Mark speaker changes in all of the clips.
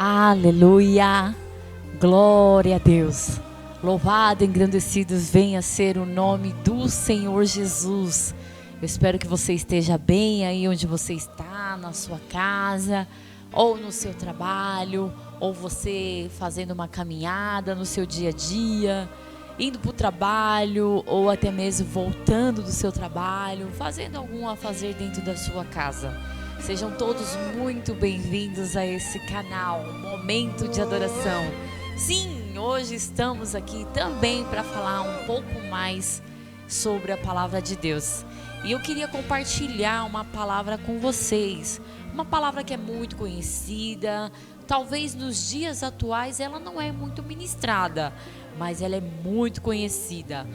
Speaker 1: Aleluia, glória a Deus. Louvado, engrandecidos venha ser o nome do Senhor Jesus. Eu espero que você esteja bem aí onde você está, na sua casa, ou no seu trabalho, ou você fazendo uma caminhada no seu dia a dia, indo para o trabalho, ou até mesmo voltando do seu trabalho, fazendo algum afazer dentro da sua casa. Sejam todos muito bem-vindos a esse canal, Momento de Adoração. Sim, hoje estamos aqui também para falar um pouco mais sobre a palavra de Deus. E eu queria compartilhar uma palavra com vocês, uma palavra que é muito conhecida, talvez nos dias atuais ela não é muito ministrada, mas ela é muito conhecida.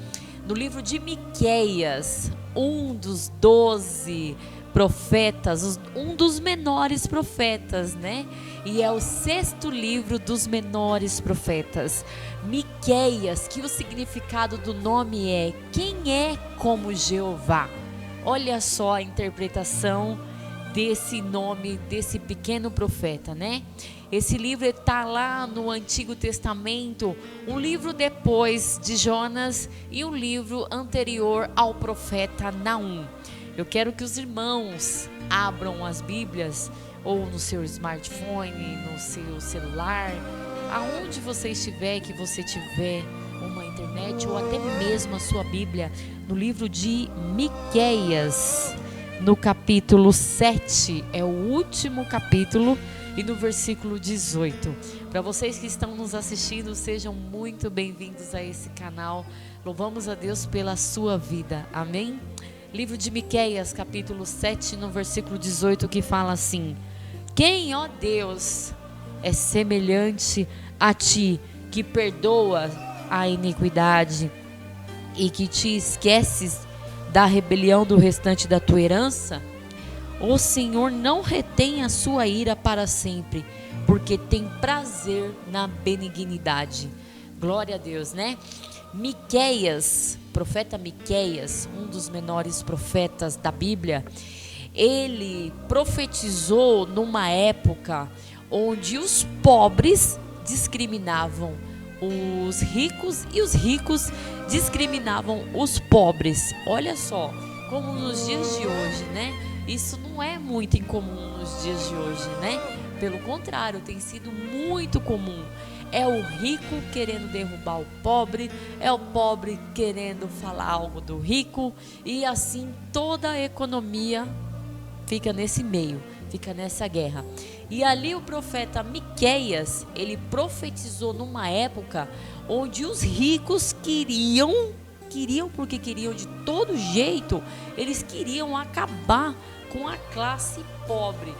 Speaker 1: No livro de Miqueias, um dos 12 profetas, um dos menores profetas, né? E é o 6º livro dos menores profetas. Miqueias, que o significado do nome é: quem é como Jeová? Olha só a interpretação desse nome, desse pequeno profeta, né? Esse livro está lá no Antigo Testamento, um livro depois de Jonas e um livro anterior ao profeta Naum. Eu quero que os irmãos abram as Bíblias, ou no seu smartphone, no seu celular, aonde você estiver, que você tiver uma internet, ou até mesmo a sua Bíblia, no livro de Miqueias, no capítulo 7, é o último capítulo, e no versículo 18. Para vocês que estão nos assistindo, sejam muito bem-vindos a esse canal. Louvamos a Deus pela sua vida, amém? Livro de Miqueias, capítulo 7, no versículo 18, que fala assim: quem, ó Deus, é semelhante a ti, que perdoa a iniquidade e que te esqueces da rebelião do restante da tua herança? O Senhor não retém a sua ira para sempre, porque tem prazer na benignidade. Glória a Deus, né? Miqueias, profeta Miqueias, um dos menores profetas da Bíblia, ele profetizou numa época onde os pobres discriminavam os ricos e os ricos discriminavam os pobres. Olha só, como nos dias de hoje, né? Isso não é muito incomum nos dias de hoje, né? Pelo contrário, tem sido muito comum. É o rico querendo derrubar o pobre, é o pobre querendo falar algo do rico, e assim toda a economia fica nesse meio, fica nessa guerra. E ali o profeta Miqueias, ele profetizou numa época onde os ricos queriam porque queriam de todo jeito, eles queriam acabar com a classe pobre.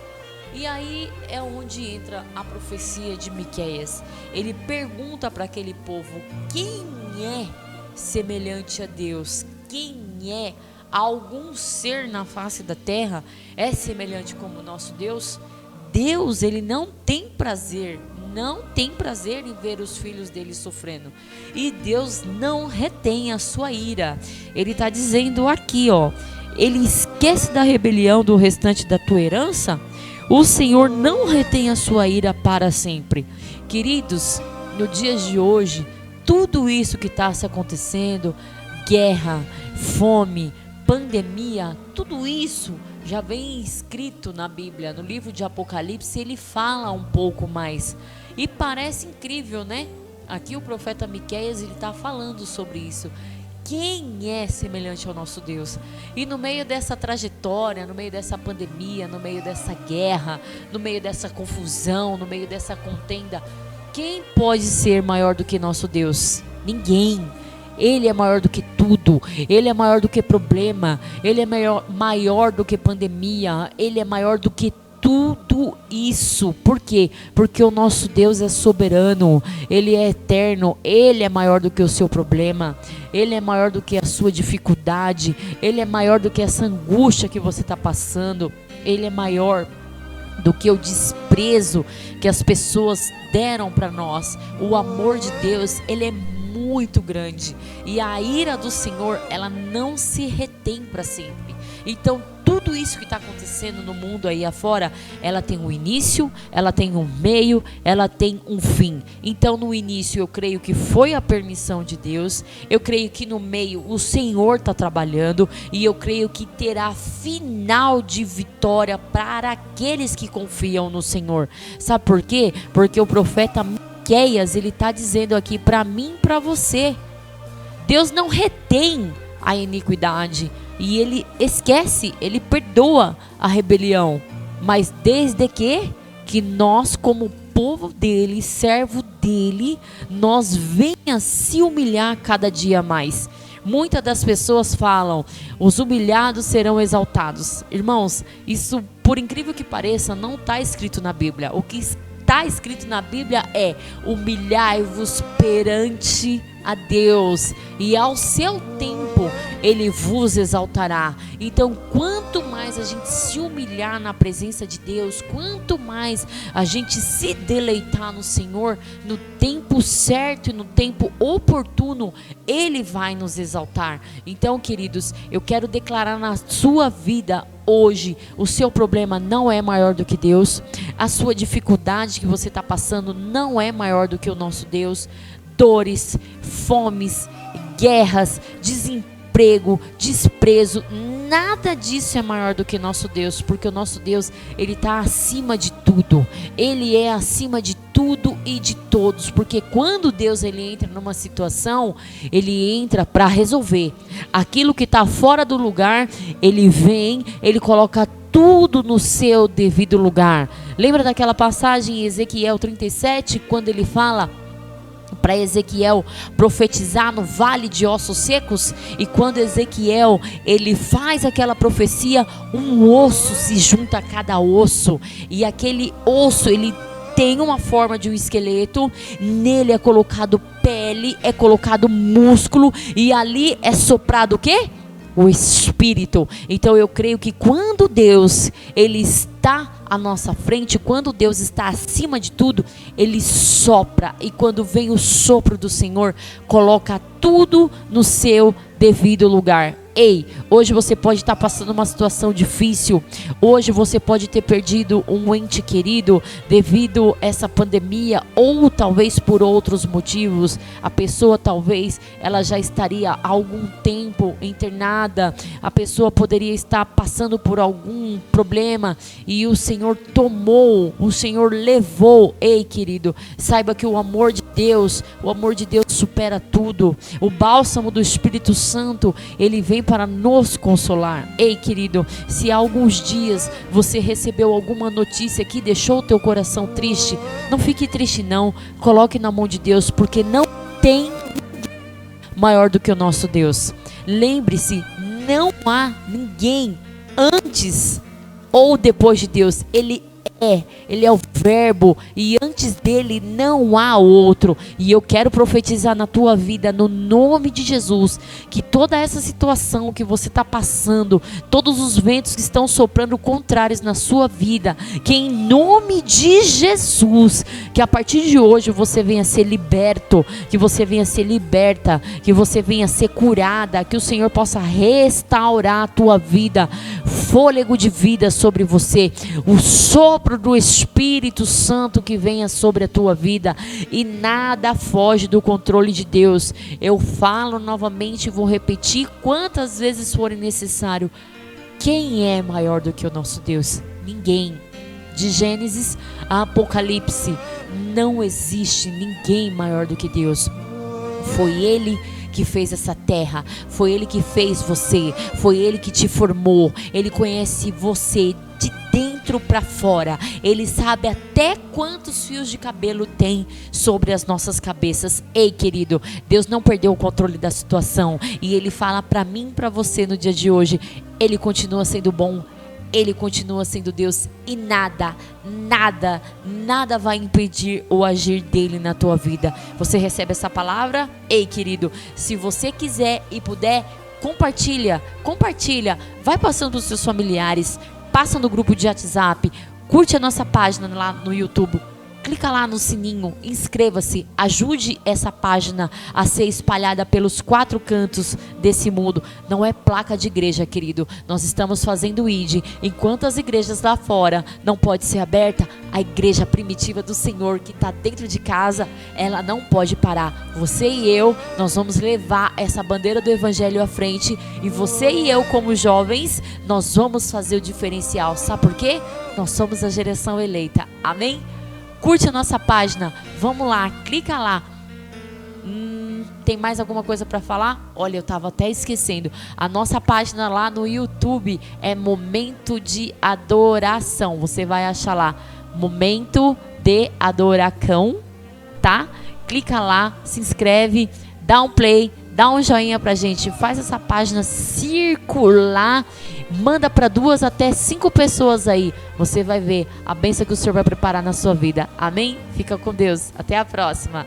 Speaker 1: E aí é onde entra a profecia de Miqueias. Ele pergunta para aquele povo: quem é semelhante a Deus? Quem é algum ser na face da terra é semelhante como o nosso Deus? Deus, ele não tem prazer em ver os filhos dele sofrendo. E Deus não retém a sua ira. Ele está dizendo aqui, ó: ele esquece da rebelião do restante da tua herança? O Senhor não retém a sua ira para sempre. Queridos, no dia de hoje, tudo isso que está se acontecendo, guerra, fome, pandemia, tudo isso já vem escrito na Bíblia. No livro de Apocalipse ele fala um pouco mais. E parece incrível, né? Aqui o profeta Miqueias, ele está falando sobre isso. Quem é semelhante ao nosso Deus? E no meio dessa trajetória, no meio dessa pandemia, no meio dessa guerra, no meio dessa confusão, no meio dessa contenda, quem pode ser maior do que nosso Deus? Ninguém. Ele é maior do que tudo. Ele é maior do que problema. Ele é maior do que pandemia. Ele é maior do que tudo isso. Por quê? Porque o nosso Deus é soberano, ele é eterno, ele é maior do que o seu problema, ele é maior do que a sua dificuldade, ele é maior do que essa angústia que você está passando, ele é maior do que o desprezo que as pessoas deram para nós. O amor de Deus, ele é muito grande, e a ira do Senhor, ela não se retém para sempre. Então tudo tudo isso que está acontecendo no mundo aí afora, ela tem um início, ela tem um meio, ela tem um fim. Então no início eu creio que foi a permissão de Deus, eu creio que no meio o Senhor está trabalhando, e eu creio que terá final de vitória para aqueles que confiam no Senhor. Sabe por quê? Porque o profeta Miqueias, ele está dizendo aqui para mim e para você, Deus não retém a iniquidade, e Ele esquece, Ele perdoa a rebelião, mas desde que nós, como povo dele, servo dele, nós venha se humilhar cada dia mais. Muitas das pessoas falam, os humilhados serão exaltados. Irmãos, isso, por incrível que pareça, não está escrito na Bíblia. O que está escrito na Bíblia é: humilhai-vos perante a Deus, e ao seu tempo Ele vos exaltará. Então, quanto mais a gente se humilhar na presença de Deus, quanto mais a gente se deleitar no Senhor, no tempo certo e no tempo oportuno, Ele vai nos exaltar. Então, queridos, eu quero declarar na sua vida hoje, o seu problema não é maior do que Deus, a sua dificuldade que você está passando não é maior do que o nosso Deus. Dores, fomes, guerras, desemprego, desprezo, nada disso é maior do que nosso Deus, porque o nosso Deus, Ele está acima de tudo, Ele é acima de tudo e de todos, porque quando Deus ele entra numa situação, Ele entra para resolver aquilo que está fora do lugar. Ele vem, Ele coloca tudo no seu devido lugar. Lembra daquela passagem em Ezequiel 37, quando ele fala para Ezequiel profetizar no vale de ossos secos? E quando Ezequiel ele faz aquela profecia, um osso se junta a cada osso, e aquele osso ele tem uma forma de um esqueleto, nele é colocado pele, é colocado músculo, e ali é soprado o quê? O Espírito. Então eu creio que quando Deus ele está à nossa frente, quando Deus está acima de tudo, Ele sopra, e quando vem o sopro do Senhor, coloca tudo no seu devido lugar. Ei, hoje você pode estar passando uma situação difícil, hoje você pode ter perdido um ente querido devido a essa pandemia, ou talvez por outros motivos. A pessoa talvez ela já estaria há algum tempo internada, a pessoa poderia estar passando por algum problema, e o Senhor tomou, o Senhor levou. Ei, querido, saiba que o amor de Deus supera tudo. O bálsamo do Espírito Santo, ele vem para nos consolar. Ei, querido, se há alguns dias você recebeu alguma notícia que deixou o teu coração triste, não fique triste não, coloque na mão de Deus, porque não tem maior do que o nosso Deus. Lembre-se, não há ninguém antes ou depois de Deus. Ele é o verbo, e antes dele não há outro. E eu quero profetizar na tua vida, no nome de Jesus, que toda essa situação que você está passando, todos os ventos que estão soprando contrários na sua vida, que em nome de Jesus, que a partir de hoje você venha ser liberto, que você venha ser liberta, que você venha ser curada, que o Senhor possa restaurar a tua vida, fôlego de vida sobre você, o sopro do Espírito Santo que venha sobre a tua vida, e nada foge do controle de Deus. Eu falo novamente e vou repetir quantas vezes forem necessário: quem é maior do que o nosso Deus? Ninguém. De Gênesis a Apocalipse, não existe ninguém maior do que Deus. Foi Ele que fez essa terra, foi Ele que fez você, foi Ele que te formou. Ele conhece você de dentro para fora. Ele sabe até quantos fios de cabelo tem sobre as nossas cabeças. Ei, querido, Deus não perdeu o controle da situação, e Ele fala para mim e para você no dia de hoje: Ele continua sendo bom, Ele continua sendo Deus, e nada vai impedir o agir dele na tua vida. Você recebe essa palavra? Ei, querido, se você quiser e puder, compartilha, vai passando para os seus familiares, passa no grupo de WhatsApp, curte a nossa página lá no YouTube, clica lá no sininho, inscreva-se, ajude essa página a ser espalhada pelos 4 cantos desse mundo. Não é placa de igreja, querido. Nós estamos fazendo ID. Enquanto as igrejas lá fora não pode ser aberta, a igreja primitiva do Senhor que está dentro de casa, ela não pode parar. Você e eu, nós vamos levar essa bandeira do evangelho à frente, e você e eu, como jovens, nós vamos fazer o diferencial. Sabe por quê? Nós somos a geração eleita. Amém? Curte a nossa página, vamos lá, clica lá. Tem mais alguma coisa para falar? Olha, eu estava até esquecendo. A nossa página lá no YouTube é Momento de Adoração. Você vai achar lá, Momento de Adoração, tá? Clica lá, se inscreve, dá um play, dá um joinha pra gente, faz essa página circular, manda para 2 até 5 pessoas aí. Você vai ver a bênção que o Senhor vai preparar na sua vida. Amém? Fica com Deus. Até a próxima.